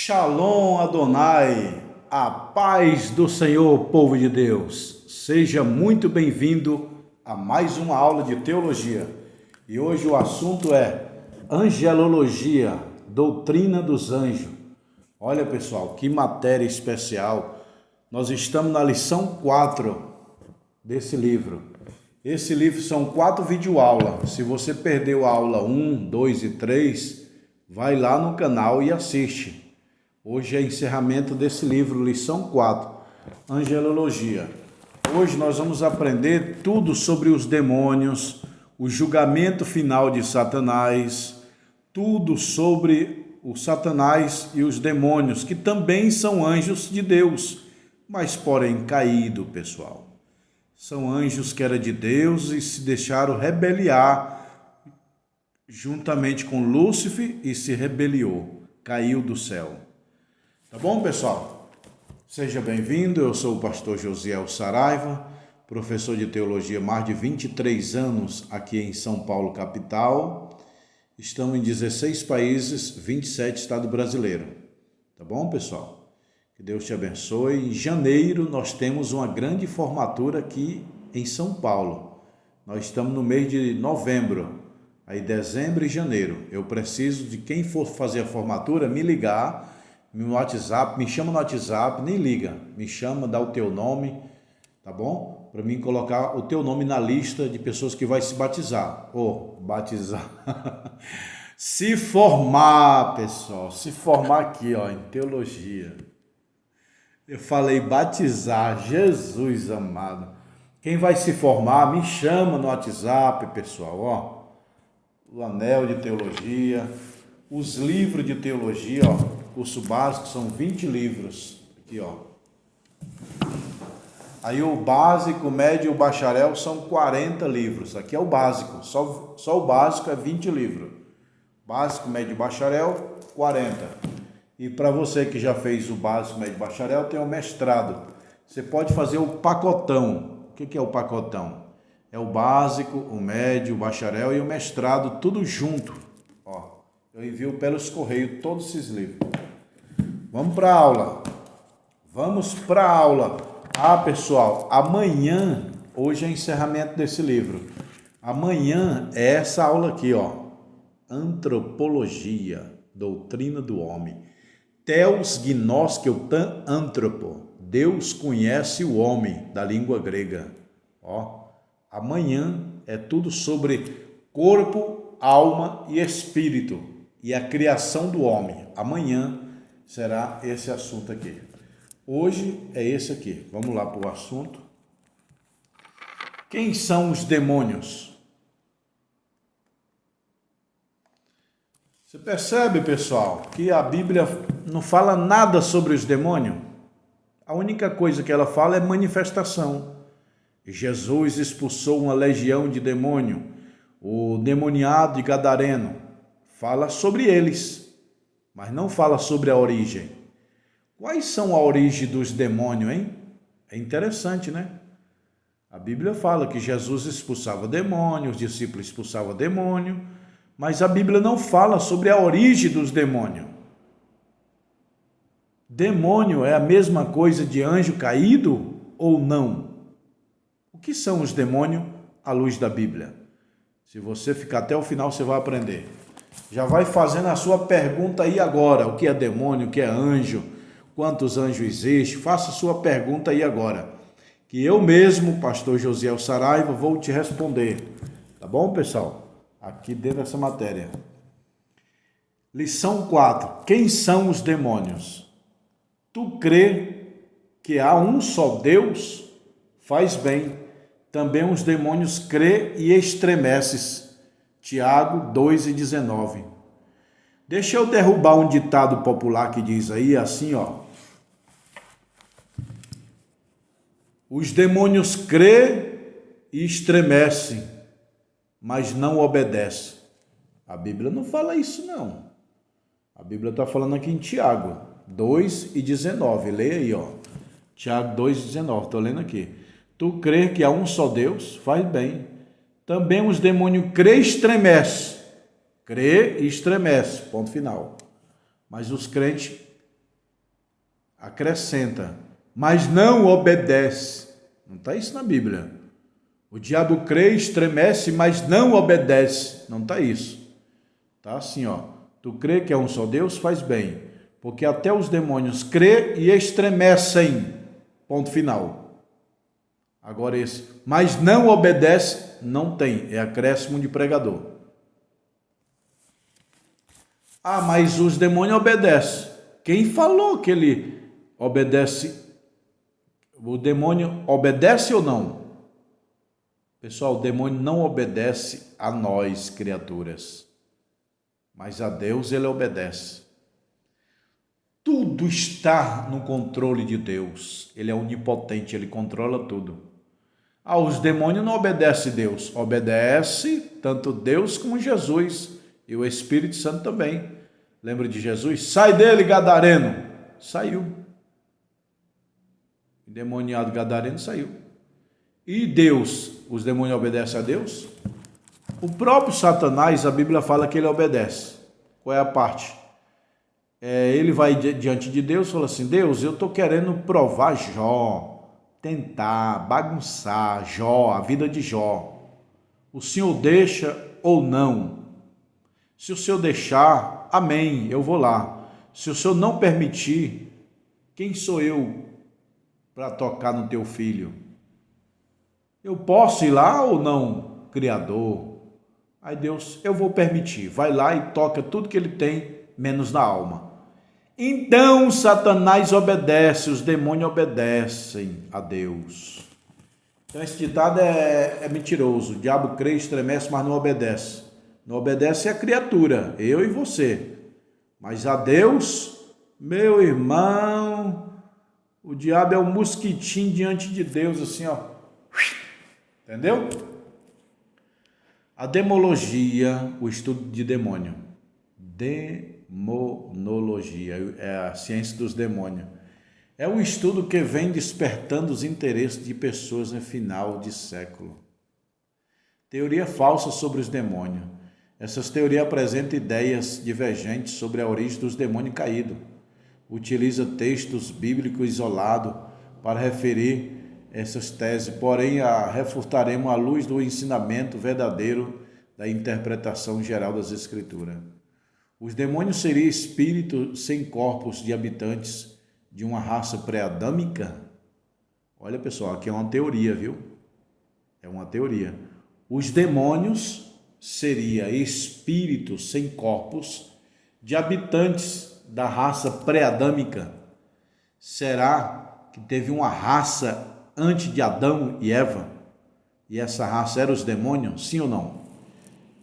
Shalom Adonai, a paz do Senhor, povo de Deus. Seja muito bem-vindo a mais uma aula de teologia. E hoje o assunto é angelologia, doutrina dos anjos. Olha, pessoal, que matéria especial. Nós estamos na lição 4 desse livro. Esse livro são 4 videoaulas. Se você perdeu a aula 1, 2 e 3, vai lá no canal e assiste. Hoje é encerramento desse livro, lição 4, angelologia. Hoje nós vamos aprender tudo sobre os demônios, o julgamento final de Satanás, tudo sobre o Satanás e os demônios, que também são anjos de Deus, mas porém caído, pessoal. São anjos que eram de Deus e se deixaram rebeliar juntamente com Lúcifer e se rebeliou, caiu do céu. Tá bom, pessoal? Seja bem-vindo, eu sou o pastor Josiel Saraiva, professor de teologia há mais de 23 anos aqui em São Paulo, capital. Estamos em 16 países, 27 estados brasileiros. Tá bom, pessoal? Que Deus te abençoe. Em janeiro nós temos uma grande formatura aqui em São Paulo. Nós estamos no mês de novembro, aí dezembro e janeiro. Eu preciso de quem for fazer a formatura me ligar no WhatsApp, me chama no WhatsApp, nem liga, me chama, dá o teu nome, tá bom? Para mim colocar o teu nome na lista de pessoas que vai se batizar, batizar, se formar, pessoal, se formar aqui, em teologia. Eu falei batizar, Jesus amado. Quem vai se formar, me chama no WhatsApp, pessoal, o anel de teologia, os livros de teologia, curso básico são 20 livros, aqui, Aí o básico, o médio e o bacharel são 40 livros, aqui é o básico, só o básico é 20 livros. Básico, médio e bacharel, 40. E para você que já fez o básico, médio e bacharel, tem o mestrado. Você pode fazer o pacotão. O que é o pacotão? É o básico, o médio, o bacharel e o mestrado, tudo junto. Eu envio pelos correios todos esses livros. Vamos para a aula. Pessoal, amanhã, hoje é encerramento desse livro. Amanhã é essa aula aqui, Antropologia, doutrina do homem. Theos gnoskou tan anthropo. Deus conhece o homem, da língua grega. Amanhã é tudo sobre corpo, alma e espírito e a criação do homem. Amanhã será esse assunto aqui. Hoje é esse aqui. Vamos lá para o assunto. Quem são os demônios? Você percebe, pessoal, que a Bíblia não fala nada sobre os demônios? A única coisa que ela fala é manifestação. Jesus expulsou uma legião de demônio, o demoniado de Gadareno. Fala sobre eles, mas não fala sobre a origem. Quais são a origem dos demônios, hein? É interessante, né? A Bíblia fala que Jesus expulsava demônios, os discípulos expulsavam demônio, mas a Bíblia não fala sobre a origem dos demônios. Demônio é a mesma coisa de anjo caído ou não? O que são os demônios à luz da Bíblia? Se você ficar até o final, você vai aprender. Já vai fazendo a sua pergunta aí agora. O que é demônio? O que é anjo? Quantos anjos existem? Faça a sua pergunta aí agora. Que eu mesmo, pastor Josiel Saraiva, vou te responder. Tá bom, pessoal? Aqui dentro dessa matéria. Lição 4. Quem são os demônios? Tu crê que há um só Deus? Faz bem. Também os demônios crê e estremeces. Tiago 2:19. Deixa eu derrubar um ditado popular que diz aí assim, Os demônios crê e estremecem, mas não obedecem. A Bíblia não fala isso, não. A Bíblia está falando aqui em Tiago 2:19. Leia aí, Tiago 2:19. Estou lendo aqui. Tu crê que há um só Deus? Faz bem. Também os demônios crê e estremece. Crê e estremece. Ponto final. Mas os crentes acrescenta, mas não obedece. Não está isso na Bíblia. O diabo crê, estremece, mas não obedece. Não está isso. Está assim, ó. Tu crê que é um só Deus, faz bem. Porque até os demônios crê e estremecem. Ponto final. Agora esse, mas não obedece, não tem. É acréscimo de pregador. Ah, mas os demônios obedecem. Quem falou que ele obedece? O demônio obedece ou não? Pessoal, o demônio não obedece a nós, criaturas. Mas a Deus ele obedece. Tudo está no controle de Deus. Ele é onipotente, ele controla tudo. Ah, os demônios não obedecem a Deus. Obedece tanto Deus como Jesus e o Espírito Santo também. Lembra de Jesus? Sai dele, gadareno. Saiu. O demoniado gadareno saiu. E Deus, os demônios obedecem a Deus? O próprio Satanás, a Bíblia fala que ele obedece. Qual é a parte? Ele vai diante de Deus e fala assim, Deus, eu estou querendo provar Jó, tentar, bagunçar Jó, a vida de Jó. O Senhor deixa ou não? Se o Senhor deixar, amém, eu vou lá. Se o Senhor não permitir, quem sou eu para tocar no teu filho? Eu posso ir lá ou não, Criador? Aí Deus, eu vou permitir. Vai lá e toca tudo que ele tem, menos na alma. Então Satanás obedece, os demônios obedecem a Deus. Então esse ditado é mentiroso. O diabo crê, estremece, mas não obedece. Não obedece a criatura, eu e você. Mas a Deus, meu irmão, o diabo é um mosquitinho diante de Deus, assim, ó. Entendeu? A demologia, o estudo de demônio. Demonologia, é a ciência dos demônios. É um estudo que vem despertando os interesses de pessoas no final de século. Teoria falsa sobre os demônios. Essas teorias apresentam ideias divergentes sobre a origem dos demônios caídos. Utiliza textos bíblicos isolados para referir essas teses, porém a refutaremos à luz do ensinamento verdadeiro da interpretação geral das Escrituras. Os demônios seriam espíritos sem corpos de habitantes de uma raça pré-adâmica? Olha, pessoal, aqui é uma teoria, viu? É uma teoria. Os demônios seriam espíritos sem corpos de habitantes da raça pré-adâmica. Será que teve uma raça antes de Adão e Eva? E essa raça era os demônios? Sim ou não?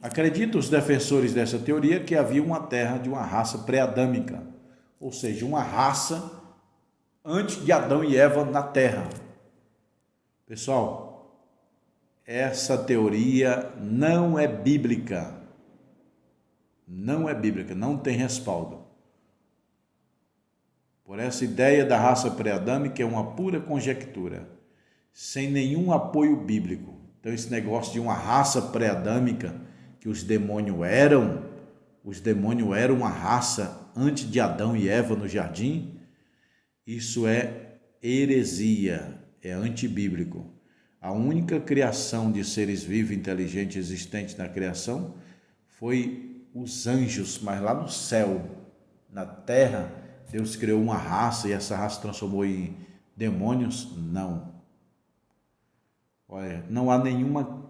Acreditam os defensores dessa teoria que havia uma terra de uma raça pré-adâmica, ou seja, uma raça antes de Adão e Eva na terra. Pessoal, essa teoria não é bíblica. Não é bíblica, não tem respaldo. Por essa ideia da raça pré-adâmica é uma pura conjectura, sem nenhum apoio bíblico. Então esse negócio de uma raça pré-adâmica que os demônios eram uma raça antes de Adão e Eva no jardim, isso é heresia, é antibíblico. A única criação de seres vivos, inteligentes, existentes na criação, foi os anjos, mas lá no céu, na terra, Deus criou uma raça e essa raça transformou em demônios? Não. Olha, não há nenhuma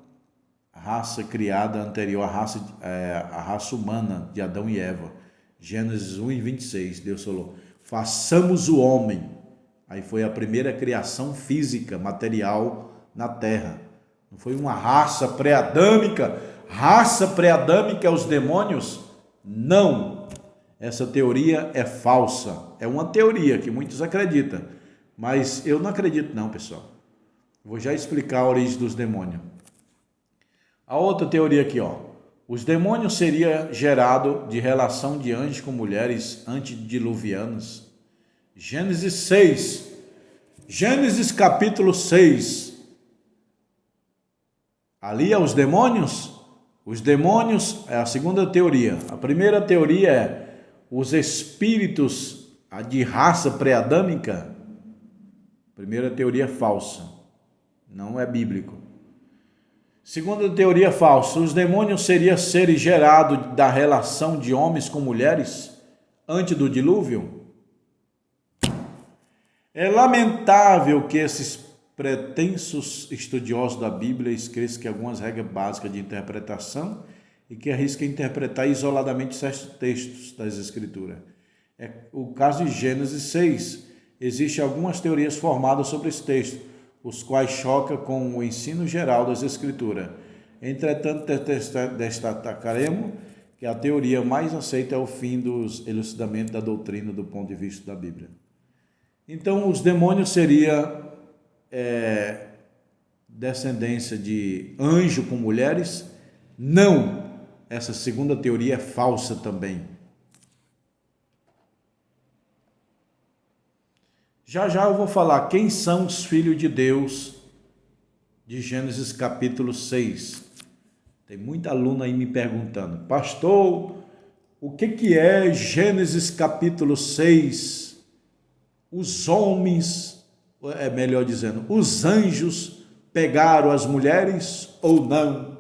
raça criada anterior à raça humana de Adão e Eva. Gênesis 1:26, Deus falou, façamos o homem. Aí foi a primeira criação física, material na terra. Não foi uma raça pré-adâmica. Raça pré-adâmica é os demônios? Não. Essa teoria é falsa. É uma teoria que muitos acreditam. Mas eu não acredito não, pessoal. Vou já explicar a origem dos demônios. A outra teoria aqui, ó. Os demônios seriam gerados de relação de anjos com mulheres antediluvianas. Gênesis 6. Gênesis capítulo 6. Ali é os demônios? Os demônios é a segunda teoria. A primeira teoria é os espíritos a de raça pré-adâmica, primeira teoria falsa, não é bíblico. Segunda teoria falsa, os demônios seriam seres gerados da relação de homens com mulheres antes do dilúvio? É lamentável que esses pretensos estudiosos da Bíblia esqueçam algumas regras básicas de interpretação e que arriscam interpretar isoladamente certos textos das Escrituras. É o caso de Gênesis 6. Existem algumas teorias formadas sobre esse texto, os quais chocam com o ensino geral das Escrituras. Entretanto, destacaremos que a teoria mais aceita é o fim dos elucidamentos da doutrina do ponto de vista da Bíblia. Então, os demônios seriam descendência de anjo com mulheres? Não! Essa segunda teoria é falsa também. Já eu vou falar quem são os filhos de Deus de Gênesis capítulo 6. Tem muita aluna aí me perguntando, pastor, o que é Gênesis capítulo 6? Os homens, melhor dizendo, os anjos pegaram as mulheres ou não?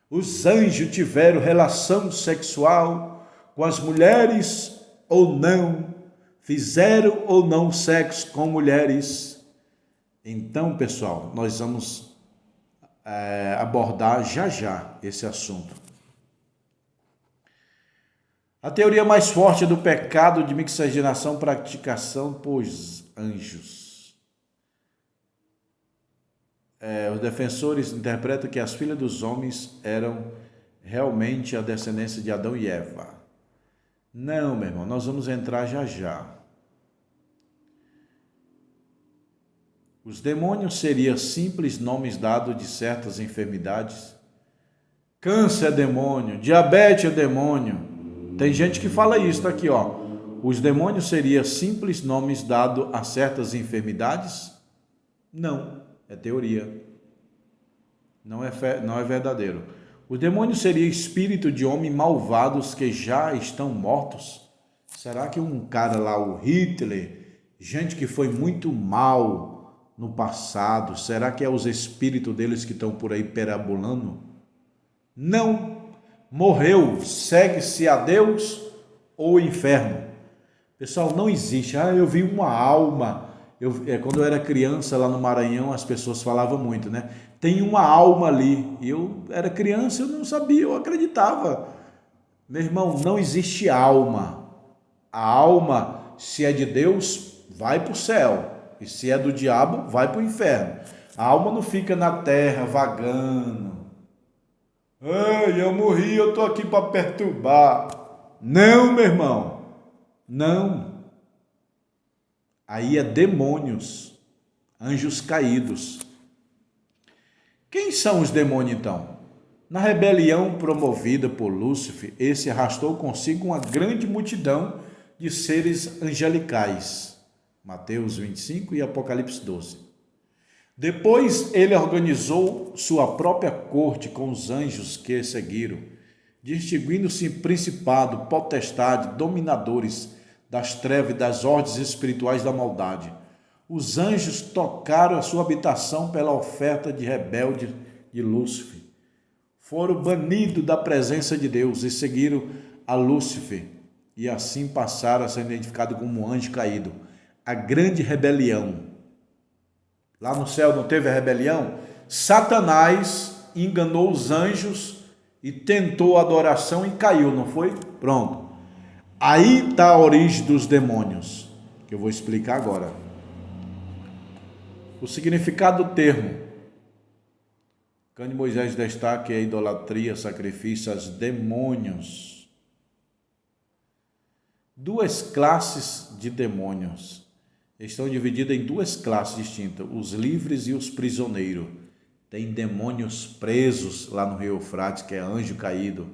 Os anjos tiveram relação sexual com as mulheres ou não? Fizeram ou não sexo com mulheres? Então, pessoal, nós vamos abordar já esse assunto. A teoria mais forte do pecado de miscigenação praticação por anjos. Os defensores interpretam que as filhas dos homens eram realmente a descendência de Adão e Eva. Não, meu irmão, nós vamos entrar já. Os demônios seriam simples nomes dados de certas enfermidades. Câncer é demônio, diabetes é demônio. Tem gente que fala isso, tá aqui, ó. Os demônios seriam simples nomes dados a certas enfermidades? Não, é teoria. Não é verdadeiro. Os demônios seriam espírito de homens malvados que já estão mortos? Será que um cara lá, o Hitler, gente que foi muito mal no passado, será que é os espíritos deles que estão por aí perambulando? Não. Morreu, segue-se a Deus ou o inferno? Pessoal, não existe. Eu vi uma alma. Quando eu era criança lá no Maranhão, as pessoas falavam muito, né? Tem uma alma ali. E eu era criança, eu não sabia, eu acreditava. Meu irmão, não existe alma. A alma, se é de Deus, vai para o céu. E se é do diabo, vai para o inferno. A alma não fica na terra vagando. Ei, eu morri, eu estou aqui para perturbar. Não, meu irmão. Não. Aí é demônios, anjos caídos. Quem são os demônios então? Na rebelião promovida por Lúcifer, esse arrastou consigo uma grande multidão de seres angelicais. Mateus 25 e Apocalipse 12. Depois ele organizou sua própria corte com os anjos que seguiram, distinguindo-se principado, potestade, dominadores das trevas e das ordens espirituais da maldade. Os anjos tocaram a sua habitação pela oferta de rebelde de Lúcifer. Foram banidos da presença de Deus e seguiram a Lúcifer, e assim passaram a ser identificados como um anjo caído. A grande rebelião. Lá no céu não teve a rebelião? Satanás enganou os anjos e tentou a adoração e caiu, não foi? Pronto. Aí está a origem dos demônios, que eu vou explicar agora. O significado do termo. Quando Moisés destaca a idolatria, sacrifício aos demônios. Duas classes de demônios. Estão divididas em duas classes distintas, os livres e os prisioneiros. Tem demônios presos lá no rio Eufrates, que é anjo caído,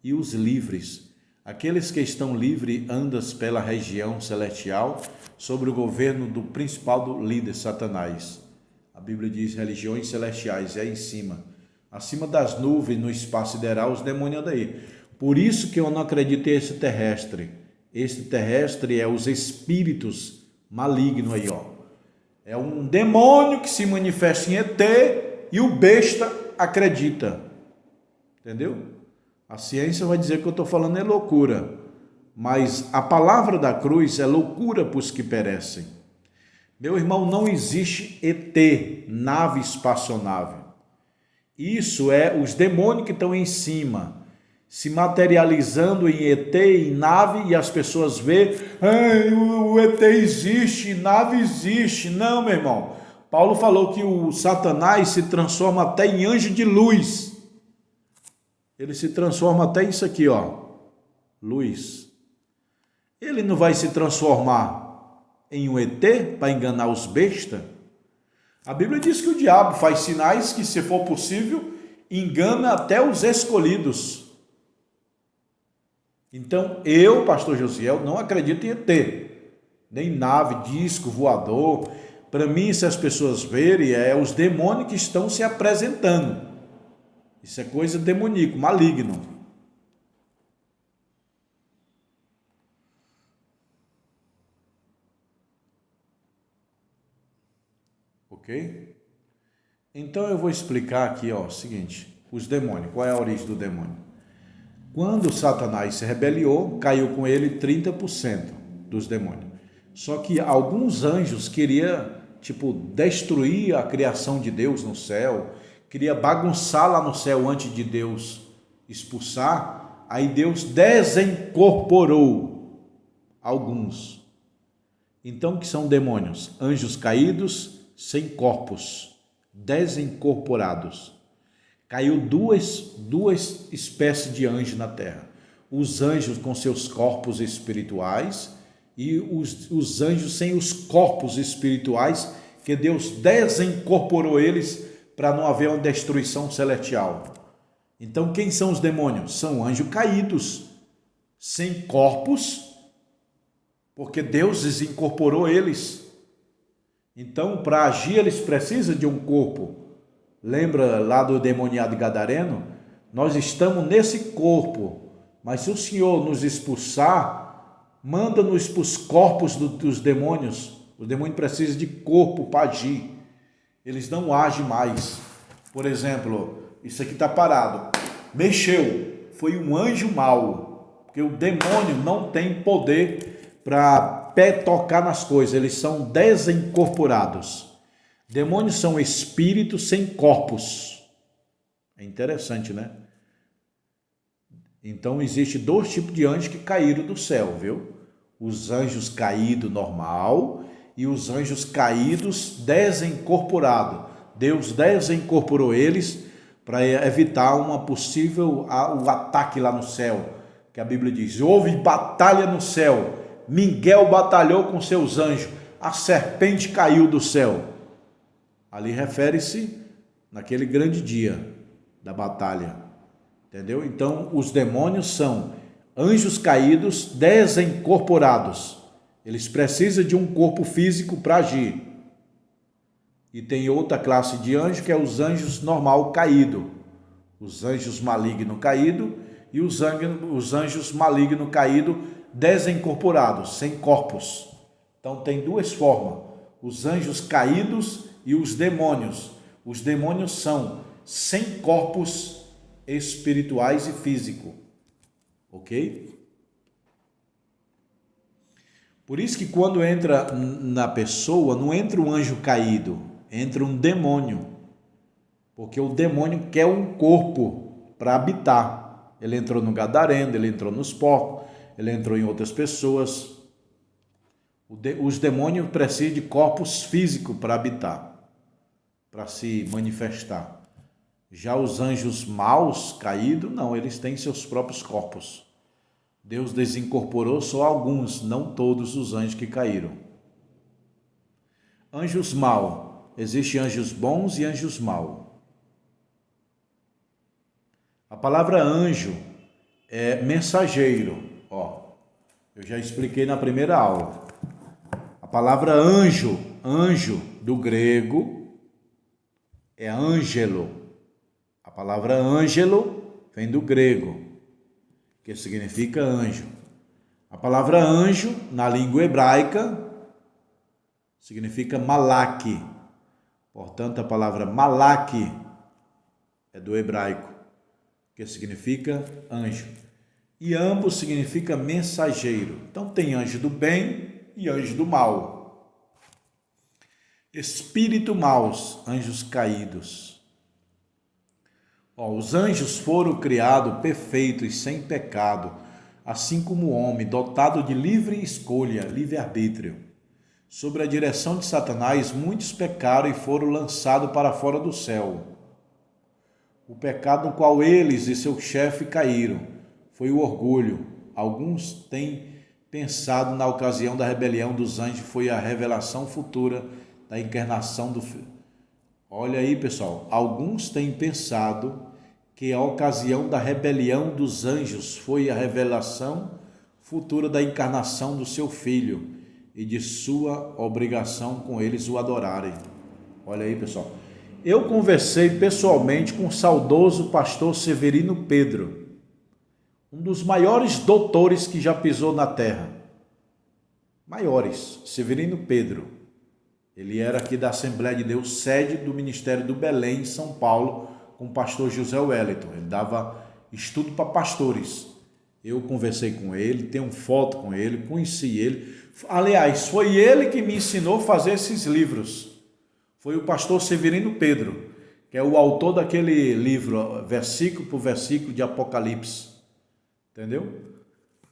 e os livres. Aqueles que estão livres andam pela região celestial, sob o governo do principal do líder, Satanás. A Bíblia diz religiões celestiais, é em cima. Acima das nuvens, no espaço sideral, os demônios andam aí. Por isso que eu não acredito em extraterrestre. extraterrestre é os espíritos malignos aí, ó. É um demônio que se manifesta em ET e o besta acredita. Entendeu? A ciência vai dizer que eu estou falando é loucura, mas a palavra da cruz é loucura para os que perecem. Meu irmão, não existe ET, nave espaçonave. Isso é os demônios que estão em cima, se materializando em ET, em nave, e as pessoas veem, o ET existe, nave existe. Não, meu irmão. Paulo falou que o Satanás se transforma até em anjo de luz. Ele se transforma até isso aqui, ó, luz. Ele não vai se transformar em um ET para enganar os bestas? A Bíblia diz que o diabo faz sinais que, se for possível, engana até os escolhidos. Então, eu, pastor Josiel, não acredito em ET, nem nave, disco voador. Para mim, se as pessoas verem, é os demônios que estão se apresentando. Isso é coisa demoníaca, maligno. Ok? Então eu vou explicar aqui, ó, o seguinte, os demônios, qual é a origem do demônio? Quando Satanás se rebeliou, caiu com ele 30% dos demônios. Só que alguns anjos queriam, destruir a criação de Deus no céu, queria bagunçar lá no céu antes de Deus expulsar. Aí Deus desincorporou alguns. Então, que são demônios? Anjos caídos sem corpos, desincorporados. Caiu duas espécies de anjos na terra. Os anjos com seus corpos espirituais e os anjos sem os corpos espirituais, que Deus desincorporou eles para não haver uma destruição celestial. Então, quem são os demônios? São anjos caídos, sem corpos, porque Deus desincorporou eles. Então, para agir, eles precisam de um corpo. Lembra lá do demoniado gadareno? Nós estamos nesse corpo, mas se o Senhor nos expulsar, manda-nos para os corpos dos demônios. O demônio precisa de corpo para agir. Eles não agem mais. Por exemplo, isso aqui está parado. Mexeu. Foi um anjo mau. Porque o demônio não tem poder para tocar nas coisas. Eles são desincorporados. Demônios são espíritos sem corpos. É interessante, né? Então, existe dois tipos de anjos que caíram do céu, viu? Os anjos caídos normal e os anjos caídos desincorporados. Deus desincorporou eles para evitar uma possível o ataque lá no céu, que a Bíblia diz, houve batalha no céu, Miguel batalhou com seus anjos, a serpente caiu do céu. Ali refere-se naquele grande dia da batalha, entendeu? Então, os demônios são anjos caídos desincorporados. Eles precisam de um corpo físico para agir. E tem outra classe de anjo que é os anjos normal caído. Os anjos maligno caído e os anjos maligno caído desincorporados, sem corpos. Então tem duas formas, os anjos caídos e os demônios. Os demônios são sem corpos espirituais e físicos. Ok? Por isso que quando entra na pessoa, não entra um anjo caído, entra um demônio. Porque o demônio quer um corpo para habitar. Ele entrou no gadareno, ele entrou nos porcos, ele entrou em outras pessoas. Os demônios precisam de corpos físicos para habitar, para se manifestar. Já os anjos maus, caídos, não, eles têm seus próprios corpos. Deus desincorporou só alguns, não todos os anjos que caíram. Anjos maus, existem anjos bons e anjos maus. A palavra anjo é mensageiro, ó. Eu já expliquei na primeira aula. A palavra anjo, anjo do grego é ângelo. A palavra ângelo vem do grego, que significa anjo. A palavra anjo, na língua hebraica, significa malak. Portanto, a palavra malak é do hebraico, que significa anjo. E ambos significam mensageiro. Então, tem anjo do bem e anjo do mal. Espírito maus, anjos caídos. Os anjos foram criados perfeitos, sem pecado, assim como o homem, dotado de livre escolha, livre-arbítrio. Sob a direção de Satanás, muitos pecaram e foram lançados para fora do céu. O pecado no qual eles e seu chefe caíram foi o orgulho. Alguns têm pensado na ocasião da rebelião dos anjos foi a revelação futura da encarnação do Filho. Olha aí, pessoal, alguns têm pensado que a ocasião da rebelião dos anjos foi a revelação futura da encarnação do seu Filho e de sua obrigação com eles o adorarem. Olha aí, pessoal. Eu conversei pessoalmente com o saudoso pastor Severino Pedro, um dos maiores doutores que já pisou na terra. Maiores, Severino Pedro. Ele era aqui da Assembleia de Deus, sede do Ministério do Belém, em São Paulo, com o pastor José Wellington. Ele dava estudo para pastores. Eu conversei com ele, tenho foto com ele, conheci ele. Aliás, foi ele que me ensinou a fazer esses livros. Foi o pastor Severino Pedro, que é o autor daquele livro, versículo por versículo de Apocalipse. Entendeu?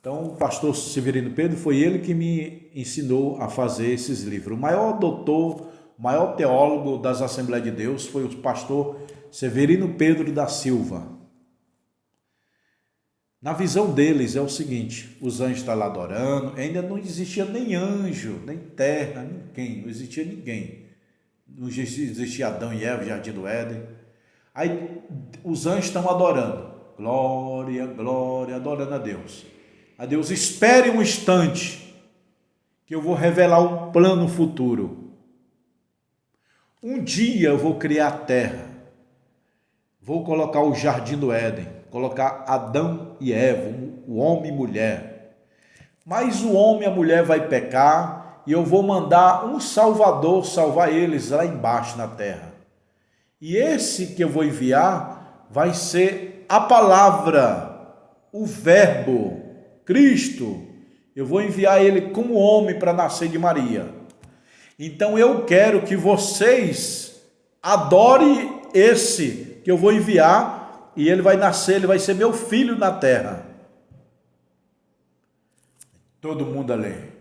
Então, o pastor Severino Pedro foi ele que me ensinou a fazer esses livros. O maior doutor, o maior teólogo das Assembleias de Deus foi o pastor Severino Pedro da Silva. Na visão deles é o seguinte, os anjos estão lá adorando, ainda não existia nem anjo, nem terra, ninguém, não existia ninguém. Não existia Adão e Eva, Jardim do Éden. Aí os anjos estão adorando, glória, glória, adorando a Deus. A Deus, espere um instante, que eu vou revelar um plano futuro. Um dia eu vou criar a terra, vou colocar o Jardim do Éden, colocar Adão e Eva, o homem e mulher. Mas o homem e a mulher vai pecar e eu vou mandar um Salvador salvar eles lá embaixo na terra. E esse que eu vou enviar vai ser a palavra, o verbo, Cristo. Eu vou enviar ele como homem para nascer de Maria. Então eu quero que vocês adorem esse que eu vou enviar e ele vai nascer, ele vai ser meu filho na terra. Todo mundo ali.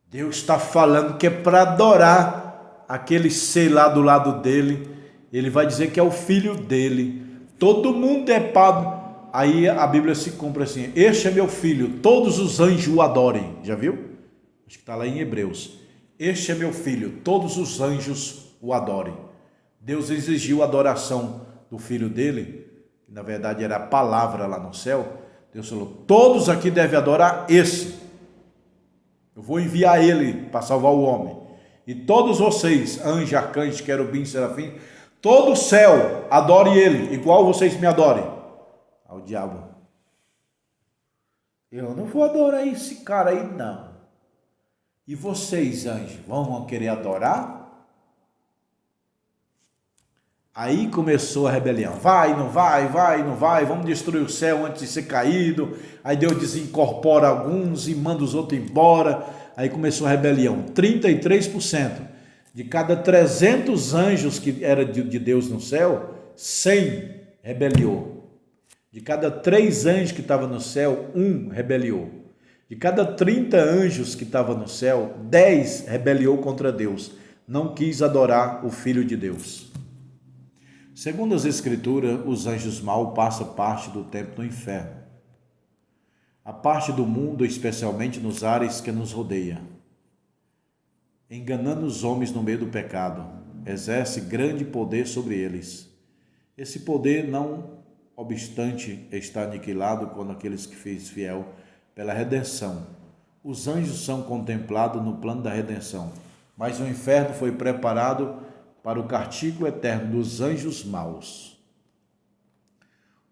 Deus está falando que é para adorar aquele ser lá do lado dele. Ele vai dizer que é o filho dele. Todo mundo é padre. Aí a Bíblia se cumpre assim, este é meu filho, todos os anjos o adorem. Já viu? Acho que está lá em Hebreus. Este é meu filho, todos os anjos o adorem. Deus exigiu a adoração do filho dele, que na verdade era a palavra lá no céu. Deus falou, todos aqui devem adorar esse. Eu vou enviar ele para salvar o homem. E todos vocês, anjos, arcanjos, querubins, serafins, todo o céu adore ele, igual vocês me adorem. Ao diabo, eu não vou adorar esse cara aí não. E vocês, anjos, vão querer adorar? Aí começou a rebelião, vai, não vai, vamos destruir o céu antes de ser caído. Aí Deus desincorpora alguns e manda os outros embora. Aí começou a rebelião, 33% de cada 300 anjos que era de Deus no céu, 100 rebeliou. De cada 3 anjos que estavam no céu, 1 rebeliou. De cada 30 anjos que estavam no céu, 10 rebeliou contra Deus. Não quis adorar o Filho de Deus. Segundo as Escrituras, os anjos maus passam parte do tempo no inferno. A parte do mundo, especialmente nos ares que nos rodeia. Enganando os homens no meio do pecado, exerce grande poder sobre eles. Esse poder não obstante está aniquilado quando aqueles que fez fiel pela redenção. Os anjos são contemplados no plano da redenção, mas o inferno foi preparado para o castigo eterno dos anjos maus.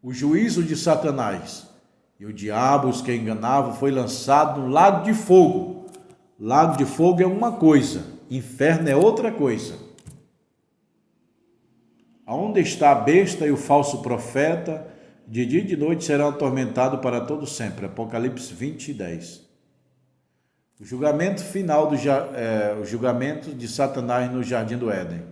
O juízo de Satanás E o diabo, os que enganavam, foi lançado no lago de fogo. Lago de fogo é uma coisa, inferno é outra coisa. Aonde está a besta e o falso profeta, de dia e de noite serão atormentados para todo sempre. Apocalipse 20:10. O julgamento final, o julgamento de Satanás no jardim do Éden.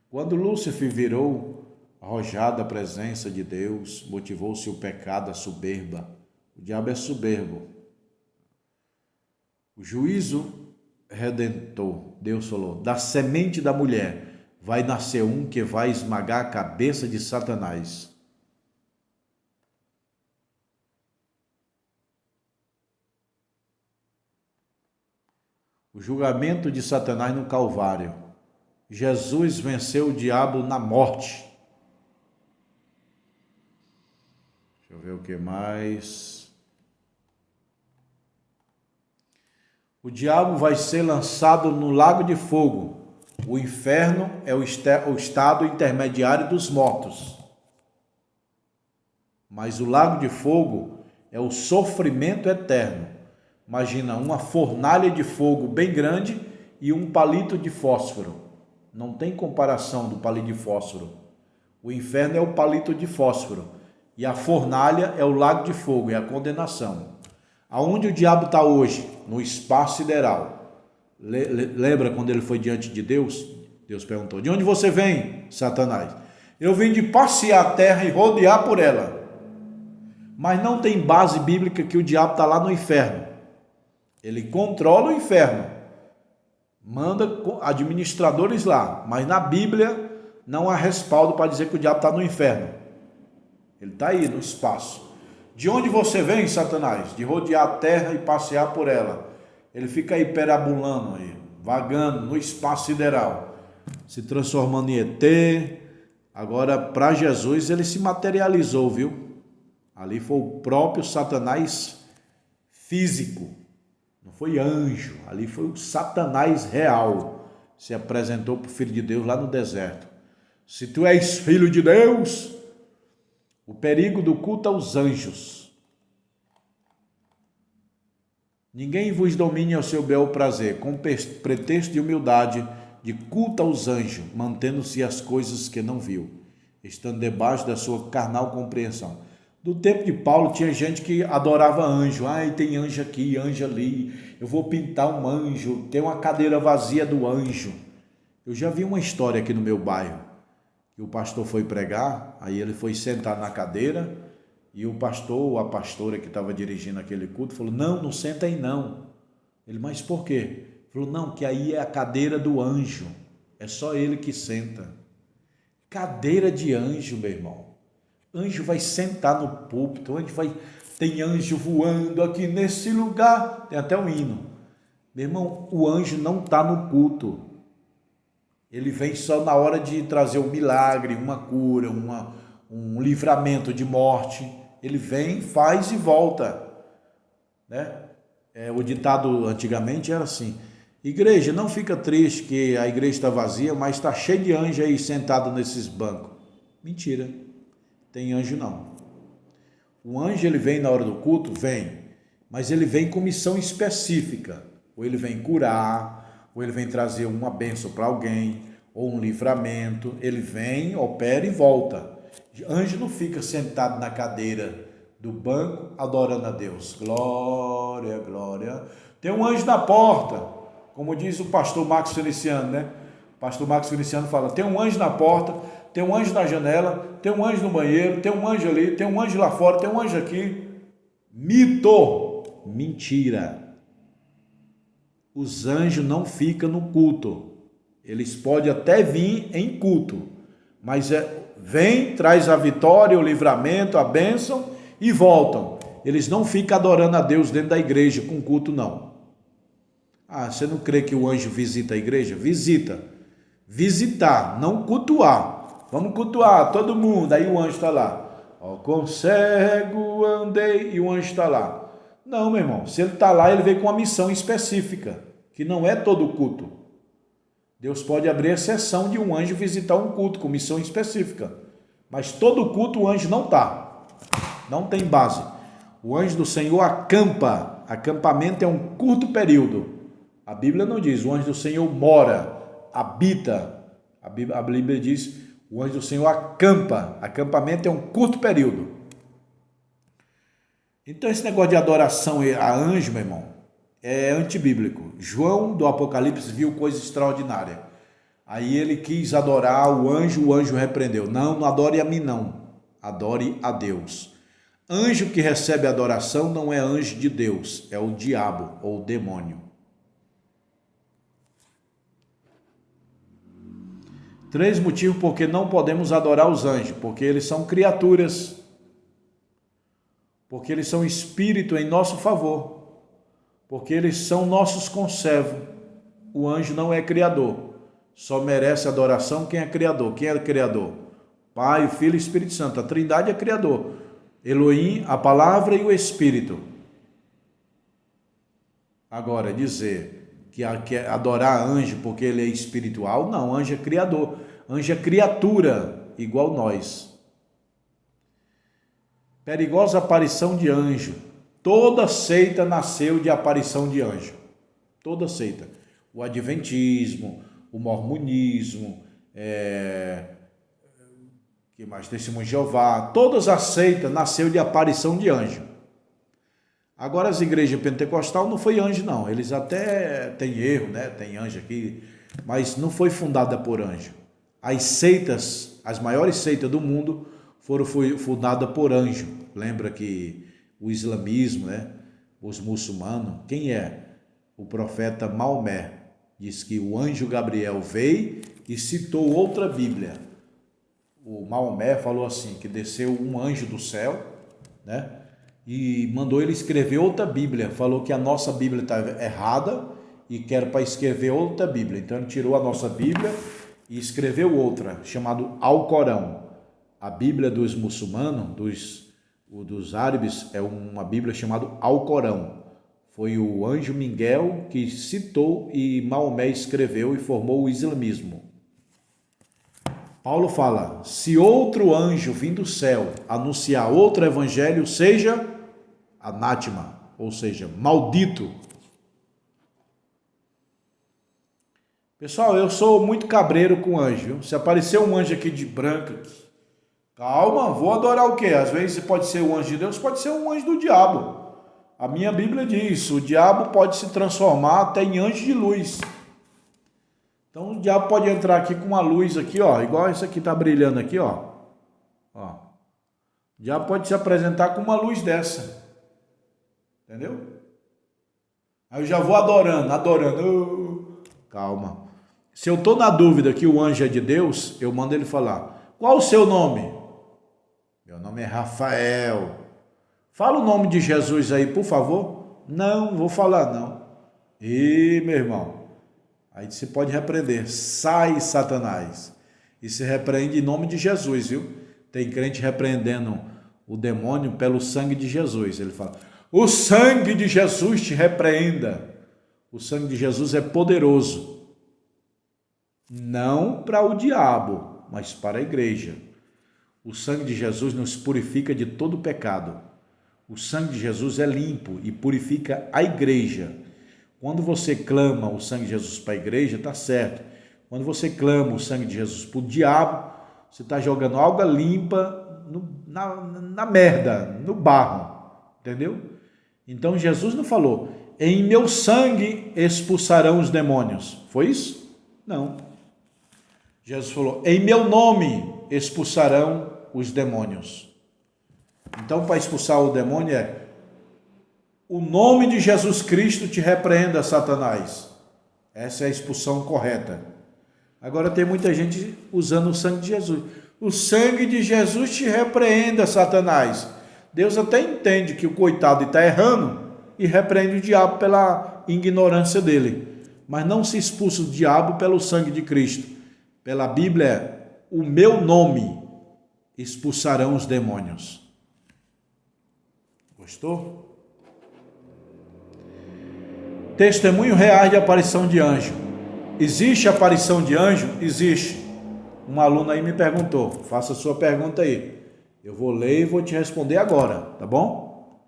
Quando Lúcifer virou arrojado da presença de Deus, motivou-se o pecado, a soberba. O diabo é soberbo. O juízo redentor, Deus falou, da semente da mulher vai nascer um que vai esmagar a cabeça de Satanás. O julgamento de Satanás no Calvário. Jesus venceu o diabo na morte. Deixa eu ver o que mais. O diabo vai ser lançado no lago de fogo. O inferno é o estado intermediário dos mortos. Mas o lago de fogo é o sofrimento eterno. Imagina uma fornalha de fogo bem grande e um palito de fósforo. Não tem comparação do palito de fósforo. O inferno é o palito de fósforo. E a fornalha é o lago de fogo, é a condenação. Aonde o diabo está hoje? No espaço sideral. Lembra quando ele foi diante de Deus? Deus perguntou, de onde você vem, Satanás? Eu vim de passear a terra e rodear por ela. Mas não tem base bíblica que o diabo está lá no inferno. Ele controla o inferno. Manda administradores lá. Mas na Bíblia não há respaldo para dizer que o diabo está no inferno. Ele está aí no espaço. De onde você vem, Satanás? De rodear a terra e passear por ela. Ele fica aí perambulando, aí, vagando no espaço sideral, se transformando em ET. Agora, para Jesus, ele se materializou, viu? Ali foi o próprio Satanás físico. Não foi anjo, ali foi o Satanás real. Se apresentou para o Filho de Deus lá no deserto. Se tu és filho de Deus, o perigo do culto aos anjos. Ninguém vos domine ao seu bel prazer, com pretexto de humildade, de culto aos anjos, mantendo-se as coisas que não viu, estando debaixo da sua carnal compreensão. Do tempo de Paulo tinha gente que adorava anjo. Ai, tem anjo aqui, anjo ali. Eu vou pintar um anjo, tem uma cadeira vazia do anjo. Eu já vi uma história aqui no meu bairro, que o pastor foi pregar, aí ele foi sentar na cadeira e o pastor ou a pastora que estava dirigindo aquele culto falou, não senta aí não. Ele, mas por quê? Ele falou, não, que aí é a cadeira do anjo, é só ele que senta. Cadeira de anjo, meu irmão. Anjo vai sentar no púlpito, tem anjo voando aqui nesse lugar, tem até um hino. Meu irmão, o anjo não está no culto. Ele vem só na hora de trazer um milagre, uma cura, um livramento de morte. Ele vem, faz e volta. Né? O ditado antigamente era assim, igreja, não fica triste que a igreja está vazia, mas está cheio de anjo aí sentado nesses bancos. Mentira. Tem anjo não. O anjo ele vem na hora do culto? Vem. Mas ele vem com missão específica. Ou ele vem curar, ou ele vem trazer uma bênção para alguém, ou um livramento. Ele vem, opera e volta. Anjo não fica sentado na cadeira do banco adorando a Deus. Glória, glória. Tem um anjo na porta, como diz o pastor Marcos Feliciano, né? O pastor Marcos Feliciano fala, tem um anjo na porta, tem um anjo na janela, tem um anjo no banheiro, tem um anjo ali, tem um anjo lá fora, tem um anjo aqui. Mito! Mentira! Os anjos não ficam no culto. Eles podem até vir em culto, mas vem, traz a vitória, o livramento, a bênção e voltam. Eles não ficam adorando a Deus dentro da igreja com culto, não. Ah, você não crê que o anjo visita a igreja? Visita. Visitar, não cultuar. Vamos cultuar, todo mundo. Aí o anjo está lá. Ó, com cego andei, e o anjo está lá. Não, meu irmão, se ele está lá, ele veio com uma missão específica, que não é todo culto. Deus pode abrir exceção de um anjo visitar um culto com missão específica. Mas todo culto o anjo não está. Não tem base. O anjo do Senhor acampa. Acampamento é um curto período. A Bíblia não diz, o anjo do Senhor mora, habita. A Bíblia diz, o anjo do Senhor acampa. Acampamento é um curto período. Então esse negócio de adoração a anjo, meu irmão, é antibíblico. João do Apocalipse viu coisa extraordinária. Aí ele quis adorar o anjo repreendeu. Não adore a mim não, adore a Deus. Anjo que recebe adoração não é anjo de Deus, é o diabo ou o demônio. 3 motivos porque não podemos adorar os anjos. Porque eles são criaturas. Porque eles são espírito em nosso favor. Porque eles são nossos conservos. O anjo não é criador. Só merece adoração quem é criador. Quem é criador? Pai, Filho e Espírito Santo. A Trindade é criador. Elohim, a palavra e o Espírito. Agora, dizer que adorar anjo porque ele é espiritual, não, anjo é criador. Anjo é criatura, igual nós. Perigosa aparição de anjo. Toda seita nasceu de aparição de anjo. Toda seita. O adventismo, o mormonismo, que mais? Testemunho de Jeová. Todas as seitas nasceu de aparição de anjo. Agora as igrejas pentecostais não foi anjo não. Eles até têm erro, né? Tem anjo aqui, mas não foi fundada por anjo. As seitas, as maiores seitas do mundo foram fundadas por anjo. Lembra que o islamismo, né? Os muçulmanos, quem é? O profeta Maomé. Diz que o anjo Gabriel veio e citou outra Bíblia. O Maomé falou assim, que desceu um anjo do céu, né? E mandou ele escrever outra Bíblia. Falou que a nossa Bíblia está errada e quer para escrever outra Bíblia. Então ele tirou a nossa Bíblia e escreveu outra, chamado Alcorão. A Bíblia dos muçulmanos, dos árabes, é uma Bíblia chamada Alcorão. Foi o anjo Miguel que citou e Maomé escreveu e formou o islamismo. Paulo fala, se outro anjo vir do céu anunciar outro evangelho, seja anátema, ou seja, maldito. Pessoal, eu sou muito cabreiro com anjo, viu? Se aparecer um anjo aqui de branco, calma, vou adorar o quê? Às vezes pode ser um anjo de Deus, pode ser um anjo do diabo. A minha Bíblia diz, o diabo pode se transformar até em anjo de luz. Então o diabo pode entrar aqui com uma luz aqui, ó, igual essa aqui tá brilhando aqui, ó. Ó. O diabo pode se apresentar com uma luz dessa. Entendeu? Aí eu já vou adorando. Calma. Se eu tô na dúvida que o anjo é de Deus, eu mando ele falar. Qual o seu nome? Meu nome é Rafael. Fala o nome de Jesus aí, por favor. Não vou falar não. Ih, meu irmão. Aí você pode repreender, sai Satanás, e se repreende em nome de Jesus, viu? Tem crente repreendendo o demônio pelo sangue de Jesus, ele fala, o sangue de Jesus te repreenda, o sangue de Jesus é poderoso, não para o diabo, mas para a igreja. O sangue de Jesus nos purifica de todo pecado, o sangue de Jesus é limpo e purifica a igreja. Quando você clama o sangue de Jesus para a igreja, está certo. Quando você clama o sangue de Jesus para o diabo, você está jogando água limpa na merda, no barro. Entendeu? Então Jesus não falou, em meu sangue expulsarão os demônios. Foi isso? Não. Jesus falou, em meu nome expulsarão os demônios. Então, para expulsar o demônio o nome de Jesus Cristo te repreenda, Satanás. Essa é a expulsão correta. Agora tem muita gente usando o sangue de Jesus. O sangue de Jesus te repreenda, Satanás. Deus até entende que o coitado está errando e repreende o diabo pela ignorância dele. Mas não se expulsa o diabo pelo sangue de Cristo. Pela Bíblia, o meu nome expulsarão os demônios. Gostou? Testemunho real de aparição de anjo. Existe aparição de anjo? Existe. Um aluno aí me perguntou. Faça a sua pergunta aí. Eu vou ler e vou te responder agora, tá bom?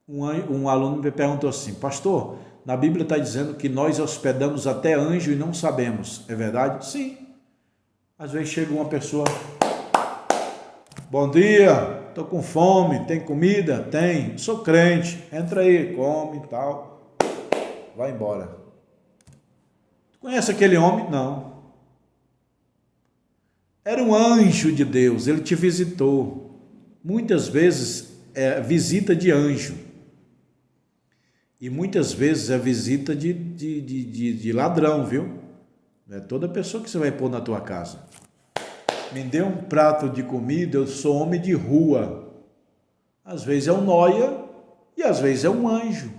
Um aluno me perguntou assim: pastor, na Bíblia está dizendo que nós hospedamos até anjo e não sabemos, é verdade? Sim. Às vezes chega uma pessoa: bom dia, estou com fome, tem comida? Tem, sou crente, entra aí, come e tal, vai embora. Conhece aquele homem? Não. Era um anjo de Deus, ele te visitou. Muitas vezes é visita de anjo. E muitas vezes é visita de ladrão, viu? Não é toda pessoa que você vai pôr na tua casa. Me dê um prato de comida, eu sou homem de rua. Às vezes é um nóia e às vezes é um anjo.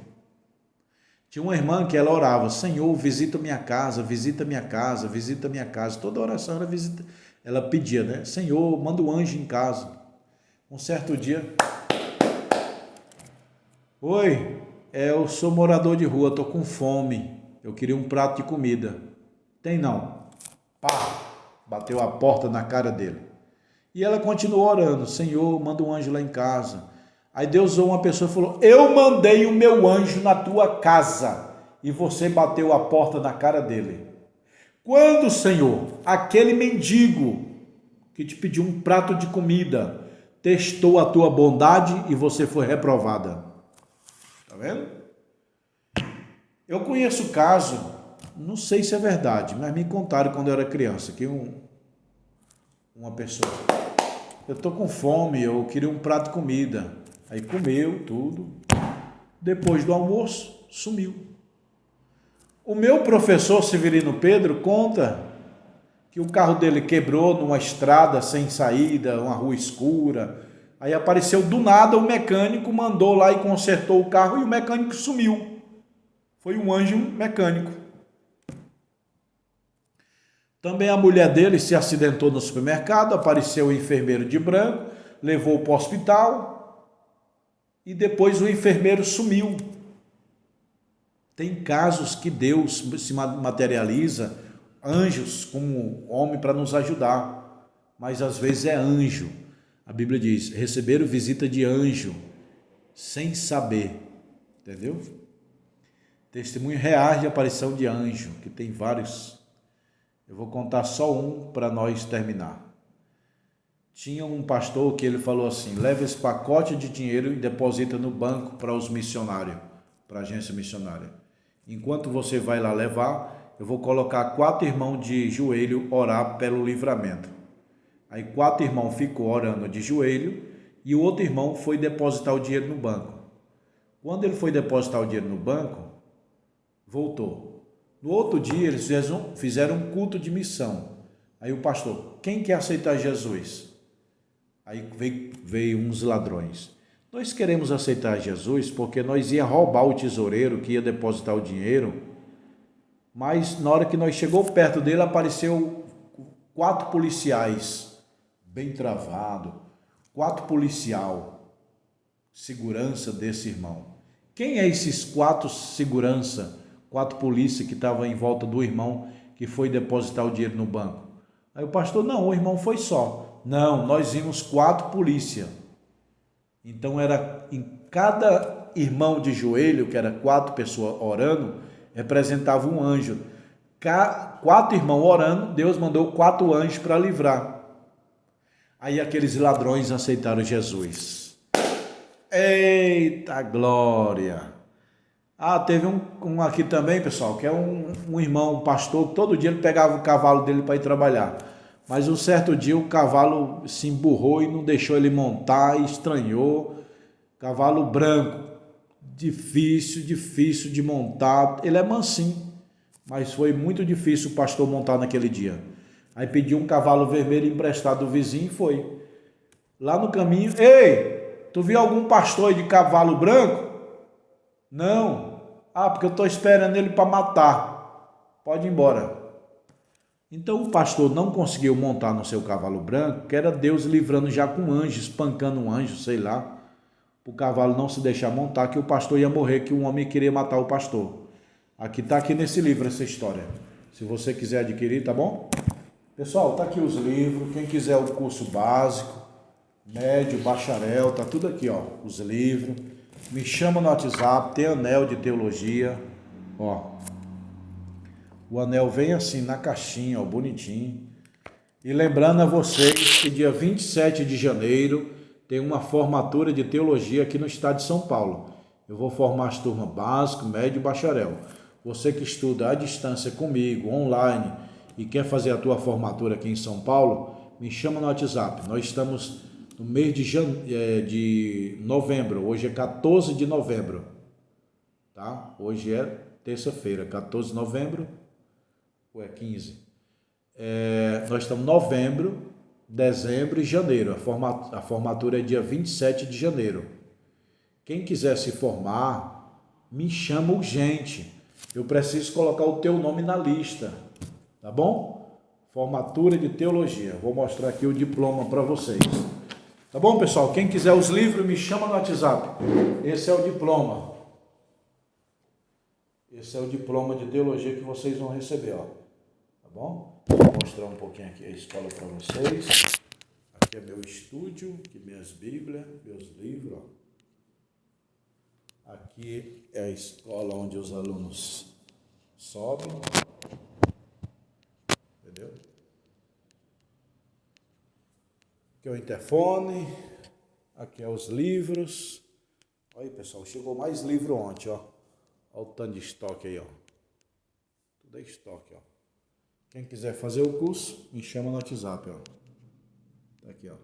Tinha uma irmã que ela orava: Senhor, visita minha casa, visita minha casa, visita minha casa. Toda oração era visita. Ela pedia, né? Senhor, manda um anjo em casa. Um certo dia: oi, eu sou morador de rua, estou com fome, eu queria um prato de comida. Tem não? Pá! Bateu a porta na cara dele. E ela continuou orando: Senhor, manda um anjo lá em casa. Aí Deus usou uma pessoa e falou: eu mandei o meu anjo na tua casa e você bateu a porta na cara dele. Quando, Senhor, aquele mendigo que te pediu um prato de comida testou a tua bondade e você foi reprovada? Tá vendo? Eu conheço o caso, não sei se é verdade, mas me contaram quando eu era criança, que uma pessoa: eu tô com fome, eu queria um prato de comida. Aí comeu tudo, depois do almoço, sumiu. O meu professor Severino Pedro conta que o carro dele quebrou numa estrada sem saída, uma rua escura. Aí apareceu do nada o mecânico, mandou lá e consertou o carro e o mecânico sumiu. Foi um anjo mecânico. Também a mulher dele se acidentou no supermercado, apareceu o enfermeiro de branco, levou para o hospital e depois o enfermeiro sumiu. Tem casos que Deus se materializa, anjos como homem para nos ajudar, mas às vezes é anjo. A Bíblia diz: receberam visita de anjo, sem saber, entendeu? Testemunho reais de aparição de anjo, que tem vários. Eu vou contar só um para nós terminar. Tinha um pastor que ele falou assim: leva esse pacote de dinheiro e deposita no banco para os missionários, para a agência missionária. Enquanto você vai lá levar, eu vou colocar 4 irmãos de joelho orar pelo livramento. Aí 4 irmãos ficou orando de joelho e o outro irmão foi depositar o dinheiro no banco. Quando ele foi depositar o dinheiro no banco, voltou. No outro dia eles fizeram um culto de missão. Aí o pastor: quem quer aceitar Jesus? Aí veio uns ladrões. Nós queremos aceitar Jesus porque nós ia roubar o tesoureiro que ia depositar o dinheiro, mas na hora que nós chegou perto dele, apareceu 4 policiais, bem travado, 4 policial, segurança desse irmão. Quem é esses 4 segurança, 4 polícia que estavam em volta do irmão que foi depositar o dinheiro no banco? Aí o pastor: não, o irmão foi só. Não, nós vimos 4 polícia. Então era em cada irmão de joelho, que era 4 pessoas orando, representava um anjo. 4 irmãos orando, Deus mandou 4 anjos para livrar. Aí aqueles ladrões aceitaram Jesus. Eita glória! Teve um aqui também, pessoal, que é um irmão, um pastor, que todo dia ele pegava o cavalo dele para ir trabalhar. Mas um certo dia o cavalo se emburrou e não deixou ele montar, e estranhou. Cavalo branco, difícil de montar. Ele é mansinho, mas foi muito difícil o pastor montar naquele dia. Aí pediu um cavalo vermelho emprestado do vizinho e foi. Lá no caminho: ei, tu viu algum pastor aí de cavalo branco? Não. Porque eu estou esperando ele para matar. Pode ir embora. Então o pastor não conseguiu montar no seu cavalo branco, que era Deus livrando já com anjo, espancando um anjo, sei lá, para o cavalo não se deixar montar, que o pastor ia morrer, que um homem queria matar o pastor. Está aqui nesse livro essa história. Se você quiser adquirir, tá bom? Pessoal, tá aqui os livros. Quem quiser o curso básico, médio, bacharel, tá tudo aqui, ó, os livros. Me chama no WhatsApp, tem anel de teologia, ó. O anel vem assim na caixinha, ó, bonitinho. E lembrando a vocês que dia 27 de janeiro tem uma formatura de teologia aqui no estado de São Paulo. Eu vou formar as turmas básico, médio e bacharel. Você que estuda à distância comigo, online, e quer fazer a tua formatura aqui em São Paulo, me chama no WhatsApp. Nós estamos no mês de novembro, hoje é 14 de novembro, tá? Hoje é terça-feira, 14 de novembro, ou é 15? Nós estamos em novembro, dezembro e janeiro. A formatura é dia 27 de janeiro. Quem quiser se formar, me chama urgente. Eu preciso colocar o teu nome na lista, tá bom? Formatura de teologia. Vou mostrar aqui o diploma para vocês. Tá bom, pessoal? Quem quiser os livros, me chama no WhatsApp. Esse é o diploma. Esse é o diploma de teologia que vocês vão receber, ó. Tá bom? Vou mostrar um pouquinho aqui a escola para vocês. Aqui é meu estúdio, aqui minhas bíblias, meus livros, ó. Aqui é a escola onde os alunos sobem, entendeu? Aqui é o interfone, aqui é os livros. Olha aí, pessoal, chegou mais livro ontem, ó. Olha o tanto de estoque aí, ó. Tudo é estoque, ó. Quem quiser fazer o curso, me chama no WhatsApp, ó. Tá aqui, ó.